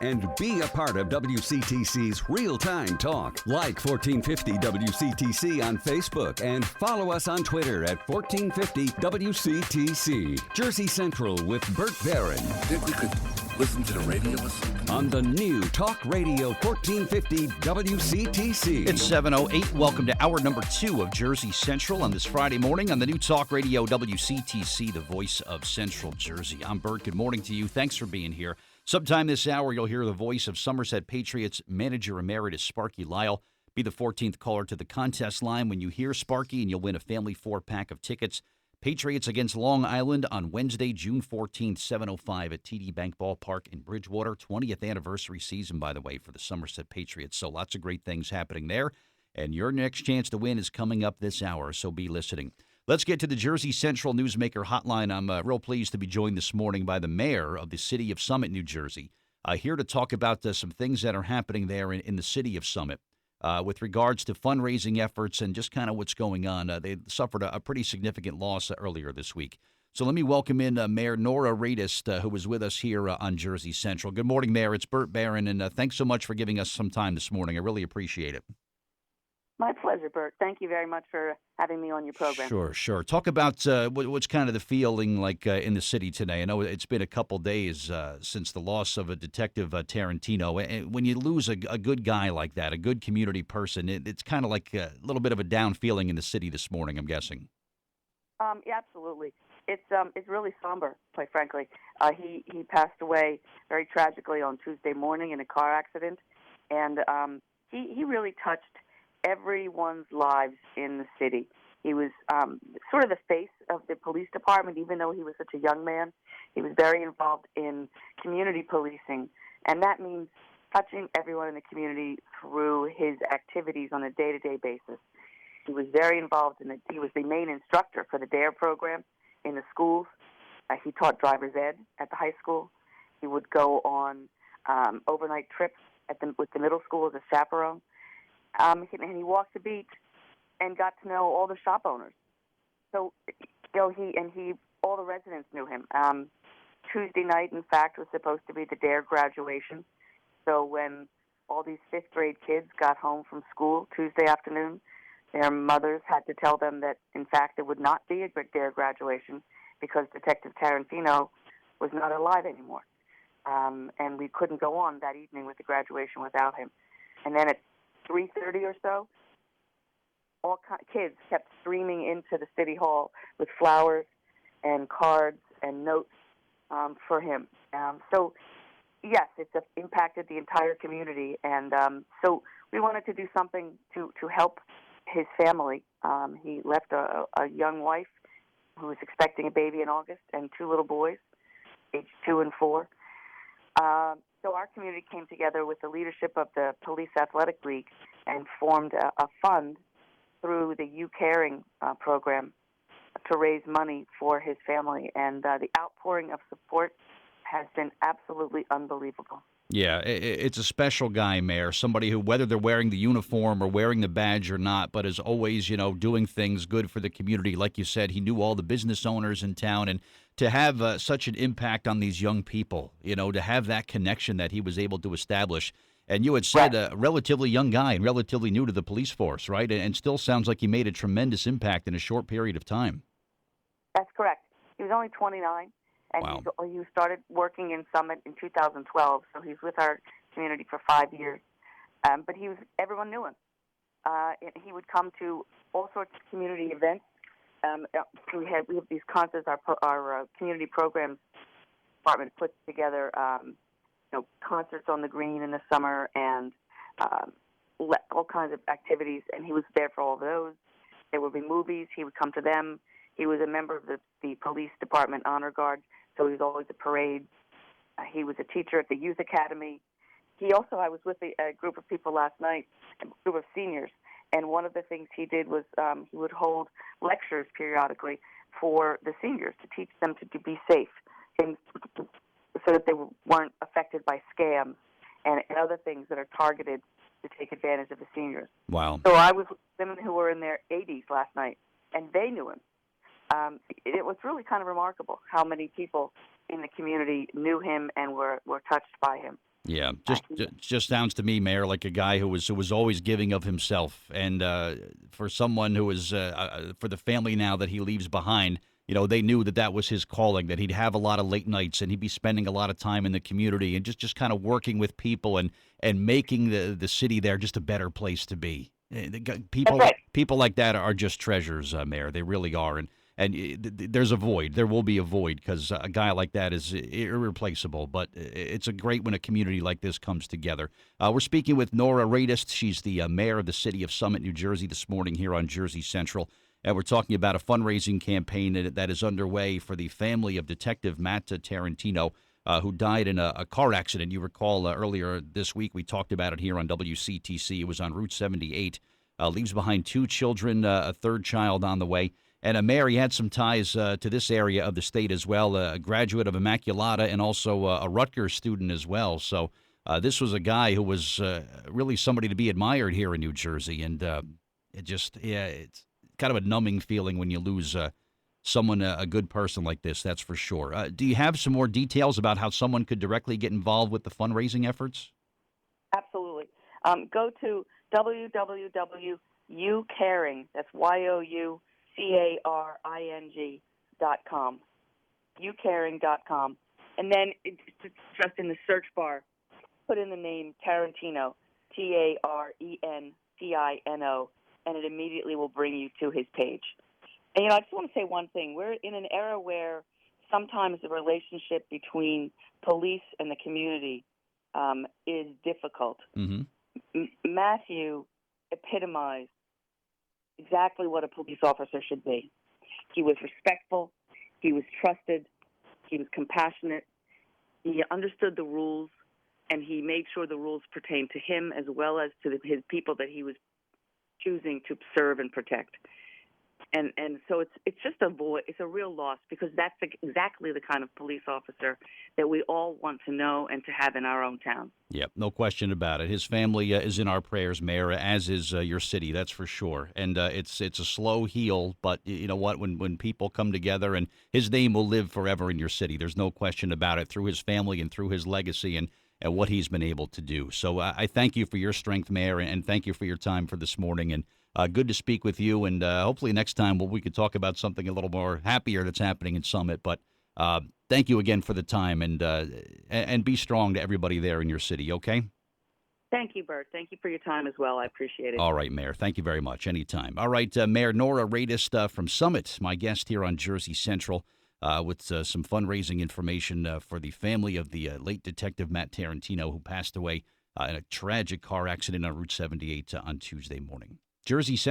and be a part of WCTC's real-time talk. Like 1450 WCTC on Facebook and follow us on Twitter at 1450 WCTC. Jersey Central with Burt Barron. Think we could listen to the radio or something? On the new Talk Radio 1450 WCTC. It's 7:08. Welcome to hour number 2 of Jersey Central on this Friday morning on the new Talk Radio WCTC, the voice of Central Jersey. I'm Bert. Good morning to you. Thanks for being here. Sometime this hour, you'll hear the voice of Somerset Patriots manager emeritus Sparky Lyle. Be the 14th caller to the contest line when you hear Sparky, and you'll win a family 4-pack of tickets. Patriots against Long Island on Wednesday, June 14th, 7:05 at TD Bank Ballpark in Bridgewater. 20th anniversary season, by the way, for the Somerset Patriots. So lots of great things happening there. And your next chance to win is coming up this hour, so be listening. Let's get to the Jersey Central Newsmaker Hotline. I'm real pleased to be joined this morning by the mayor of the city of Summit, New Jersey, here to talk about some things that are happening there in the city of Summit. With regards to fundraising efforts and just kind of what's going on. They suffered a pretty significant loss earlier this week. So let me welcome in Mayor Nora Radest, who was with us here on Jersey Central. Good morning, Mayor. It's Burt Barron, and thanks so much for giving us some time this morning. I really appreciate it. My pleasure, Bert. Thank you very much for having me on your program. Sure. Talk about what's kind of the feeling like in the city today. I know it's been a couple days since the loss of a Detective Tarantino. And when you lose a good guy like that, a good community person, it's kind of like a little bit of a down feeling in the city this morning, I'm guessing. Yeah, absolutely. It's really somber, quite frankly. He passed away very tragically on Tuesday morning in a car accident, and he really touched everyone's lives in the city. He was sort of the face of the police department, even though he was such a young man. He was very involved in community policing, and that means touching everyone in the community through his activities on a day-to-day basis. He was very involved in it. He was the main instructor for the DARE program in the schools. He taught driver's ed at the high school. He would go on overnight trips with the middle school as a chaperone. And he walked the beach and got to know all the shop owners. So, all the residents knew him. Tuesday night, in fact, was supposed to be the DARE graduation. So when all these 5th grade kids got home from school Tuesday afternoon, their mothers had to tell them that, in fact, there would not be a DARE graduation because Detective Tarantino was not alive anymore. And we couldn't go on that evening with the graduation without him. And then at 3:30 or so, kids kept streaming into the city hall with flowers and cards and notes for him. So, yes, it's impacted the entire community, and so we wanted to do something to help his family. He left a young wife who was expecting a baby in August and 2 little boys, aged 2 and 4. So our community came together with the leadership of the Police Athletic League and formed a fund through the You Caring program to raise money for his family. And the outpouring of support has been absolutely unbelievable. Yeah, it's a special guy, Mayor, somebody who, whether they're wearing the uniform or wearing the badge or not, but is always, doing things good for the community. Like you said, he knew all the business owners in town, and to have such an impact on these young people, to have that connection that he was able to establish. And you had said a relatively young guy and relatively new to the police force, right? And still sounds like he made a tremendous impact in a short period of time. That's correct. He was only 29. And wow. He started working in Summit in 2012, so he's with our community for 5 years. But everyone knew him. He would come to all sorts of community events. We have these concerts. Our community programs department puts together concerts on the green in the summer and all kinds of activities. And he was there for all of those. There would be movies. He would come to them. He was a member of the police department honor guard, so he was always at parades. He was a teacher at the youth academy. I was with a group of people last night, a group of seniors, and one of the things he did was he would hold lectures periodically for the seniors to teach them to be safe, and so that they weren't affected by scams and other things that are targeted to take advantage of the seniors. Wow. So I was with women who were in their 80s last night, and they knew him. It was really kind of remarkable how many people in the community knew him and were touched by him. Yeah, just sounds to me, Mayor, like a guy who was always giving of himself, and for someone who is for the family now that he leaves behind, they knew that was his calling, that he'd have a lot of late nights and he'd be spending a lot of time in the community and just kind of working with people and making the city there just a better place to be. That's right. People like that are just treasures, Mayor. They really are, and there's a void. There will be a void because a guy like that is irreplaceable. But it's a great when a community like this comes together. We're speaking with Nora Radest. She's the mayor of the city of Summit, New Jersey, this morning here on Jersey Central. And we're talking about a fundraising campaign that is underway for the family of Detective Matt Tarantino, who died in a car accident. You recall earlier this week we talked about it here on WCTC. It was on Route 78. Leaves behind 2 children, a third child on the way. And Mayor, he had some ties to this area of the state as well, a graduate of Immaculata and also a Rutgers student as well. So this was a guy who was really somebody to be admired here in New Jersey. And it's kind of a numbing feeling when you lose someone, a good person like this, that's for sure. Do you have some more details about how someone could directly get involved with the fundraising efforts? Absolutely. Go to www.youcaring, that's youcaring.com, youcaring.com. And then just in the search bar, put in the name Tarantino, Tarentino, and it immediately will bring you to his page. And, I just want to say one thing. We're in an era where sometimes the relationship between police and the community is difficult. Mm-hmm. Matthew epitomized exactly what a police officer should be. He was respectful. He was trusted. He was compassionate. He understood the rules, and he made sure the rules pertained to him as well as to his people that he was choosing to serve and protect. And so it's just a void. It's a real loss because that's exactly the kind of police officer that we all want to know and to have in our own town. Yep, no question about it. His family is in our prayers, Mayor, as is your city, that's for sure. And it's a slow heal, but you know what? When people come together, and his name will live forever in your city. There's no question about it, through his family and through his legacy and what he's been able to do. So I thank you for your strength, Mayor, and thank you for your time for this morning. And good to speak with you, and hopefully next time we could talk about something a little more happier that's happening in Summit. But thank you again for the time, and be strong to everybody there in your city, okay? Thank you, Bert. Thank you for your time as well. I appreciate it. All right, Mayor. Thank you very much. Anytime. All right, Mayor Nora Radest from Summit, my guest here on Jersey Central, with some fundraising information for the family of the late Detective Matt Tarantino, who passed away in a tragic car accident on Route 78 on Tuesday morning. Jersey Central.